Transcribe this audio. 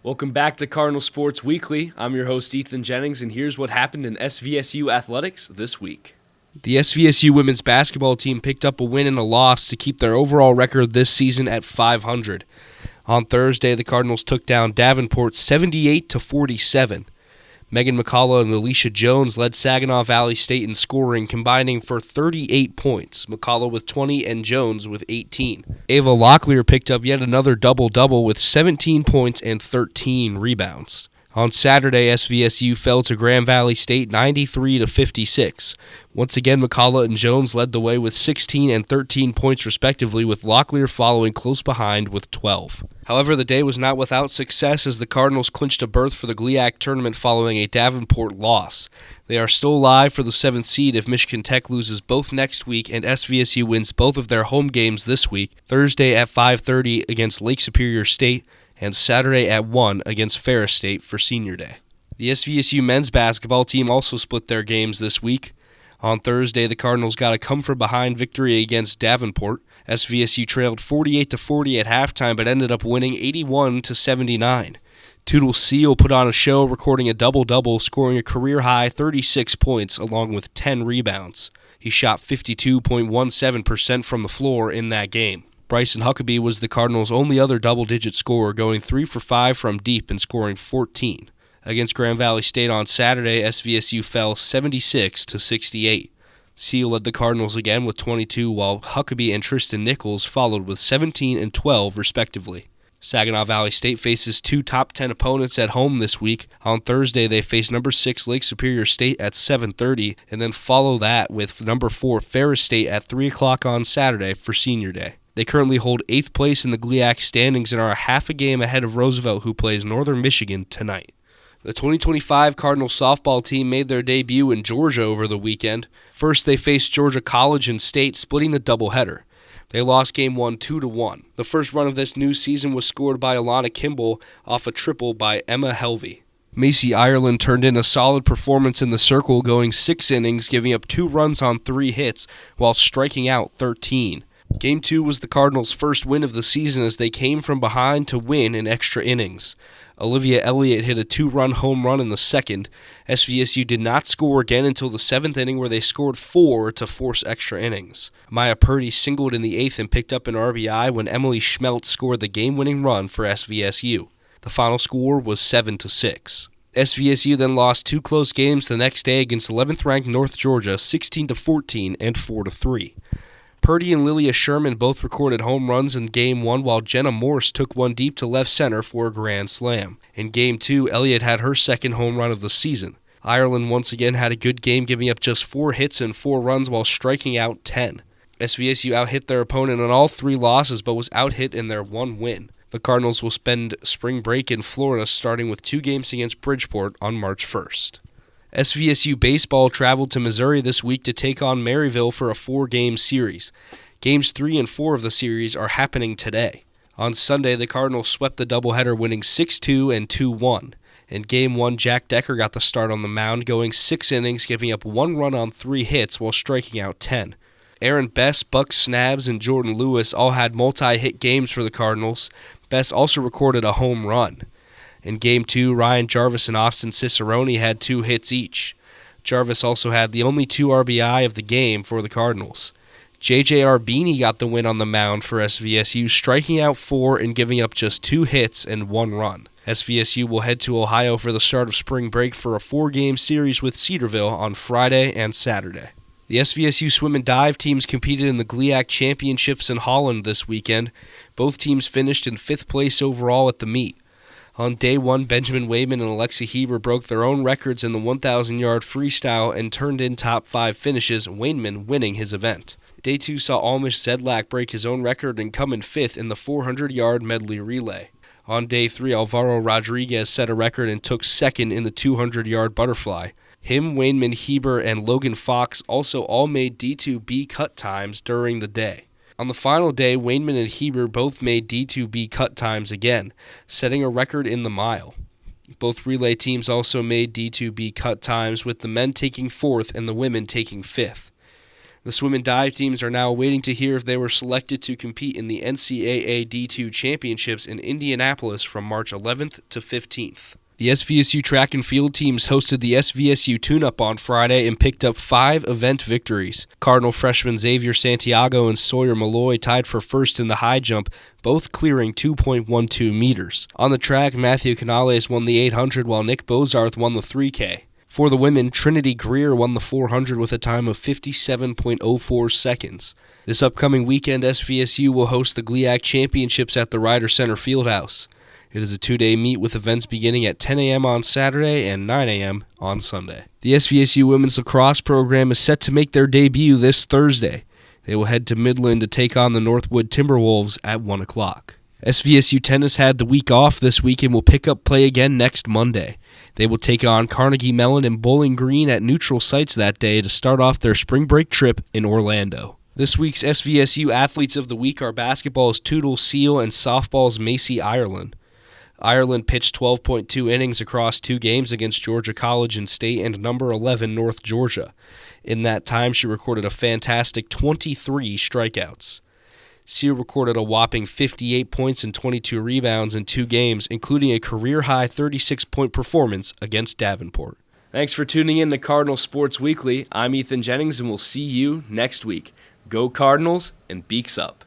Welcome back to Cardinal Sports Weekly. I'm your host, Ethan Jennings, and here's what happened in SVSU athletics this week. The SVSU women's basketball team picked up a win and a loss to keep their overall record this season at 500. On Thursday, the Cardinals took down Davenport 78-47. Megan McCullough and Alicia Jones led Saginaw Valley State in scoring, combining for 38 points, McCullough with 20 and Jones with 18. Ava Locklear picked up yet another double-double with 17 points and 13 rebounds. On Saturday, SVSU fell to Grand Valley State 93-56. Once again, McCullough and Jones led the way with 16 and 13 points respectively, with Locklear following close behind with 12. However, the day was not without success as the Cardinals clinched a berth for the GLIAC tournament following a Davenport loss. They are still alive for the 7th seed if Michigan Tech loses both next week and SVSU wins both of their home games this week, Thursday at 5:30 against Lake Superior State, and Saturday at 1 against Ferris State for Senior Day. The SVSU men's basketball team also split their games this week. On Thursday, the Cardinals got a come-from-behind victory against Davenport. SVSU trailed 48-40 at halftime but ended up winning 81-79. Toodle Seal put on a show, recording a double-double, scoring a career-high 36 points along with 10 rebounds. He shot 52.17% from the floor in that game. Bryson Huckabee was the Cardinals' only other double-digit scorer, going 3 for 5 from deep and scoring 14. Against Grand Valley State on Saturday, SVSU fell 76-68. Seal led the Cardinals again with 22, while Huckabee and Tristan Nichols followed with 17 and 12 respectively. Saginaw Valley State faces 2 top 10 opponents at home this week. On Thursday, they face number 6 Lake Superior State at 7:30, and then follow that with number 4 Ferris State at 3 o'clock on Saturday for Senior Day. They currently hold 8th place in the GLIAC standings and are a half a game ahead of Roosevelt, who plays Northern Michigan tonight. The 2025 Cardinals softball team made their debut in Georgia over the weekend. First, they faced Georgia College and State, splitting the doubleheader. They lost Game 1 2-1. The first run of this new season was scored by Alana Kimball off a triple by Emma Helvey. Macy Ireland turned in a solid performance in the circle, going 6 innings, giving up 2 runs on 3 hits, while striking out 13. Game 2 was the Cardinals' first win of the season as they came from behind to win in extra innings. Olivia Elliott hit a 2-run home run in the second. SVSU did not score again until the 7th inning, where they scored 4 to force extra innings. Maya Purdy singled in the 8th and picked up an RBI when Emily Schmeltz scored the game-winning run for SVSU. The final score was 7-6. SVSU then lost 2 close games the next day against 11th-ranked North Georgia, 16-14 and 4-3. Purdy and Lilia Sherman both recorded home runs in Game 1, while Jenna Morse took one deep to left center for a grand slam. In Game 2, Elliott had her second home run of the season. Ireland once again had a good game, giving up just 4 hits and 4 runs while striking out 10. SVSU out-hit their opponent in all 3 losses, but was out-hit in their 1 win. The Cardinals will spend spring break in Florida, starting with 2 games against Bridgeport on March 1st. SVSU baseball traveled to Missouri this week to take on Maryville for a 4-game series. Games 3 and 4 of the series are happening today. On Sunday, the Cardinals swept the doubleheader, winning 6-2 and 2-1. In Game 1, Jack Decker got the start on the mound, going 6 innings, giving up 1 run on 3 hits while striking out 10. Aaron Bess, Buck Snabs, and Jordan Lewis all had multi-hit games for the Cardinals. Bess also recorded a home run. In Game 2, Ryan Jarvis and Austin Cicerone had 2 hits each. Jarvis also had the only 2 RBI of the game for the Cardinals. J.J. Arbini got the win on the mound for SVSU, striking out 4 and giving up just 2 hits and 1 run. SVSU will head to Ohio for the start of spring break for a 4-game series with Cedarville on Friday and Saturday. The SVSU swim and dive teams competed in the GLIAC Championships in Holland this weekend. Both teams finished in 5th place overall at the meet. On Day 1, Benjamin Wayman and Alexa Heber broke their own records in the 1,000-yard freestyle and turned in top 5 finishes, Wayman winning his event. Day 2 saw Almish Zedlak break his own record and come in 5th in the 400-yard medley relay. On Day 3, Alvaro Rodriguez set a record and took 2nd in the 200-yard butterfly. Him, Wayman, Heber, and Logan Fox also all made D2B cut times during the day. On the final day, Wayman and Heber both made D2B cut times again, setting a record in the mile. Both relay teams also made D2B cut times, with the men taking 4th and the women taking 5th. The swim and dive teams are now waiting to hear if they were selected to compete in the NCAA D2 Championships in Indianapolis from March 11th to 15th. The SVSU track and field teams hosted the SVSU Tune-Up on Friday and picked up 5 event victories. Cardinal freshmen Xavier Santiago and Sawyer Malloy tied for first in the high jump, both clearing 2.12 meters. On the track, Matthew Canales won the 800 while Nick Bozarth won the 3K. For the women, Trinity Greer won the 400 with a time of 57.04 seconds. This upcoming weekend, SVSU will host the GLIAC Championships at the Ryder Center Fieldhouse. It is a 2-day meet with events beginning at 10 a.m. on Saturday and 9 a.m. on Sunday. The SVSU women's lacrosse program is set to make their debut this Thursday. They will head to Midland to take on the Northwood Timberwolves at 1 o'clock. SVSU tennis had the week off this week and will pick up play again next Monday. They will take on Carnegie Mellon and Bowling Green at neutral sites that day to start off their spring break trip in Orlando. This week's SVSU Athletes of the Week are basketball's Tootle Seal and softball's Macy Ireland. Ireland pitched 12.2 innings across 2 games against Georgia College and State and number 11 North Georgia. In that time, she recorded a fantastic 23 strikeouts. Seal recorded a whopping 58 points and 22 rebounds in 2 games, including a career-high 36-point performance against Davenport. Thanks for tuning in to Cardinal Sports Weekly. I'm Ethan Jennings, and we'll see you next week. Go Cardinals, and beaks up.